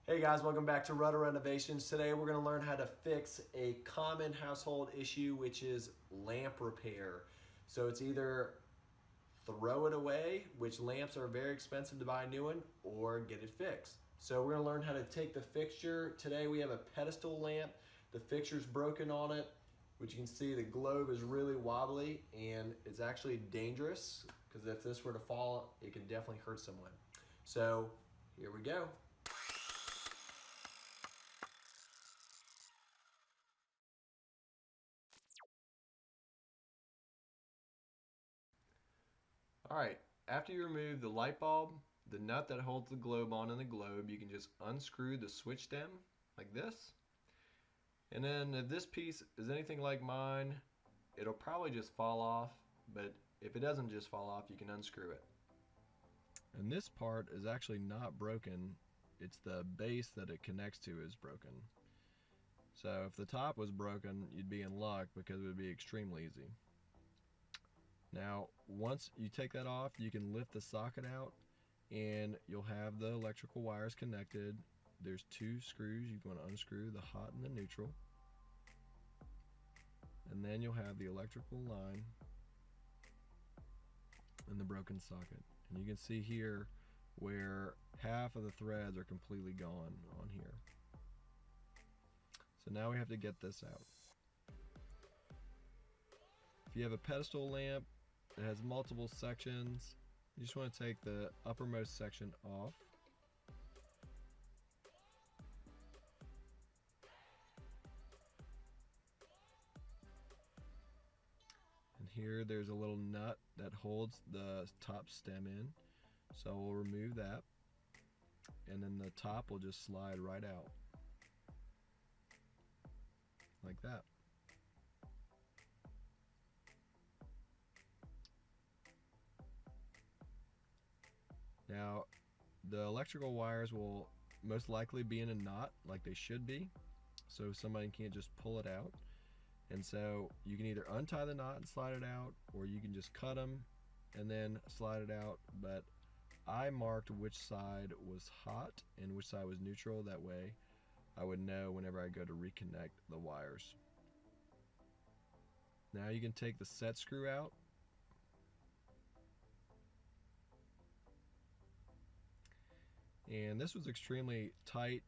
Hey guys, welcome back to Rudder Renovations. Today we're going to learn how to fix a common household issue, which is lamp repair. So it's either throw it away, which lamps are very expensive to buy a new one, or get it fixed. So we're going to learn how to take the fixture. Today we have a pedestal lamp. The fixture's broken on it, which you can see the globe is really wobbly and it's actually dangerous because if this were to fall, it could definitely hurt someone. So here we go. Alright, after you remove the light bulb, the nut that holds the globe on in the globe, you can just unscrew the switch stem like this. And then if this piece is anything like mine, it'll probably just fall off, but if it doesn't just fall off, you can unscrew it. And this part is actually not broken, it's the base that it connects to is broken. So if the top was broken, you'd be in luck because it would be extremely easy. Now, once you take that off, you can lift the socket out and you'll have the electrical wires connected. There's two screws you want to unscrew, the hot and the neutral. And then you'll have the electrical line and the broken socket. And you can see here where half of the threads are completely gone on here. So now we have to get this out. If you have a pedestal lamp, it has multiple sections. You just want to take the uppermost section off. And here there's a little nut that holds the top stem in. So we'll remove that. And then the top will just slide right out. Like that. Now, the electrical wires will most likely be in a knot like they should be, so somebody can't just pull it out. And so you can either untie the knot and slide it out, or you can just cut them and then slide it out. But I marked which side was hot and which side was neutral. That way I would know whenever I go to reconnect the wires. Now you can take the set screw out. And this was extremely tight.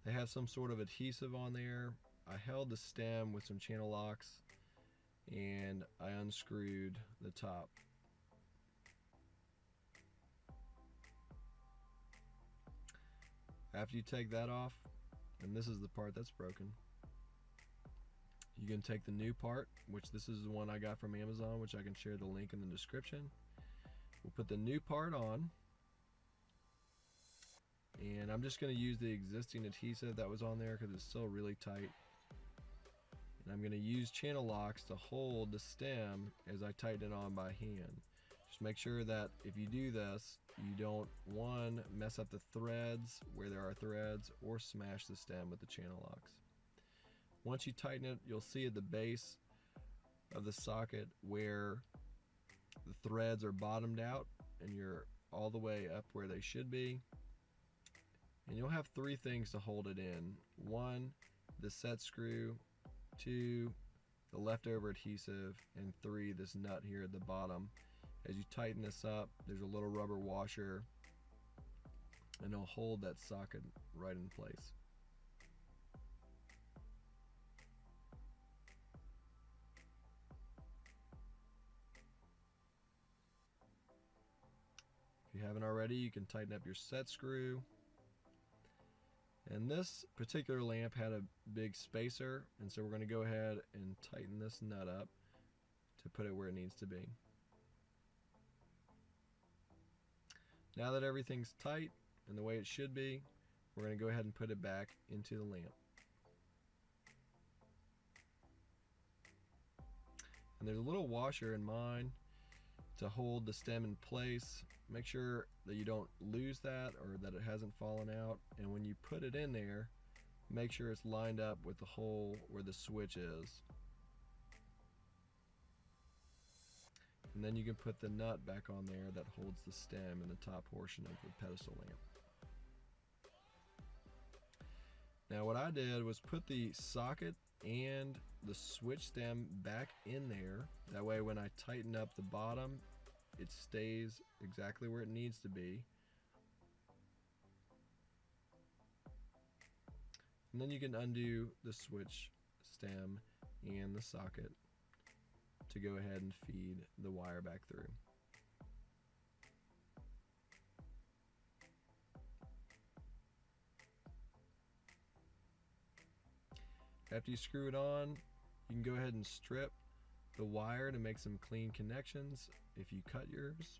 They have some sort of adhesive on there. I held the stem with some channel locks and I unscrewed the top. After you take that off, and this is the part that's broken, you can take the new part, which this is the one I got from Amazon, which I can share the link in the description. We'll put the new part on. And I'm just going to use the existing adhesive that was on there because it's still really tight. And I'm going to use channel locks to hold the stem as I tighten it on by hand. Just make sure that if you do this, you don't, one, mess up the threads where there are threads, or smash the stem with the channel locks. Once you tighten it, you'll see at the base of the socket where the threads are bottomed out and you're all the way up where they should be. And you'll have three things to hold it in. One, the set screw. Two, the leftover adhesive. And three, this nut here at the bottom. As you tighten this up, there's a little rubber washer and it'll hold that socket right in place. If you haven't already, you can tighten up your set screw. And this particular lamp had a big spacer, and so we're going to go ahead and tighten this nut up to put it where it needs to be. Now that everything's tight and the way it should be, we're going to go ahead and put it back into the lamp. And there's a little washer in mine to hold the stem in place. Make sure that you don't lose that or that it hasn't fallen out. And when you put it in there, make sure it's lined up with the hole where the switch is. And then you can put the nut back on there that holds the stem in the top portion of the pedestal lamp. Now what I did was put the socket and the switch stem back in there. That way when I tighten up the bottom, it stays exactly where it needs to be. And then you can undo the switch stem and the socket to go ahead and feed the wire back through. After you screw it on, you can go ahead and strip the wire to make some clean connections if you cut yours.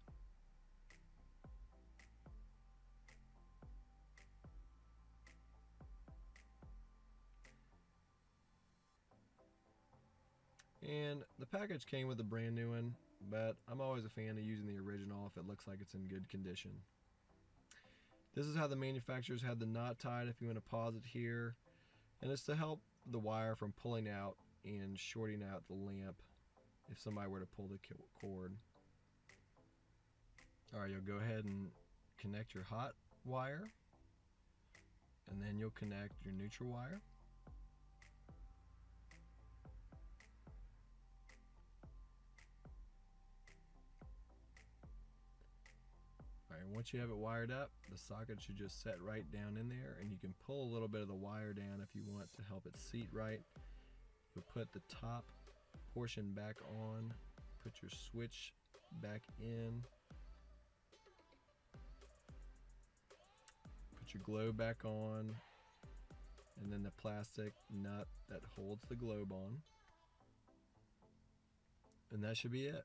And the package came with a brand new one, but I'm always a fan of using the original if it looks like it's in good condition. This is how the manufacturers had the knot tied, if you want to pause it here. And it's to help the wire from pulling out and shorting out the lamp if somebody were to pull the cord. Alright, you'll go ahead and connect your hot wire, and then you'll connect your neutral wire. Alright, once you have it wired up, the socket should just set right down in there, and you can pull a little bit of the wire down if you want to help it seat right. You'll put the top portion back on, put your switch back in, put your globe back on, and then the plastic nut that holds the globe on. And that should be it.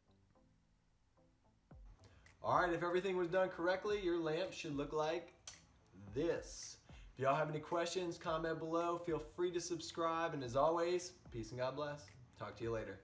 Alright, if everything was done correctly, your lamp should look like this. If y'all have any questions, comment below. Feel free to subscribe. And as always, peace and God bless. Talk to you later.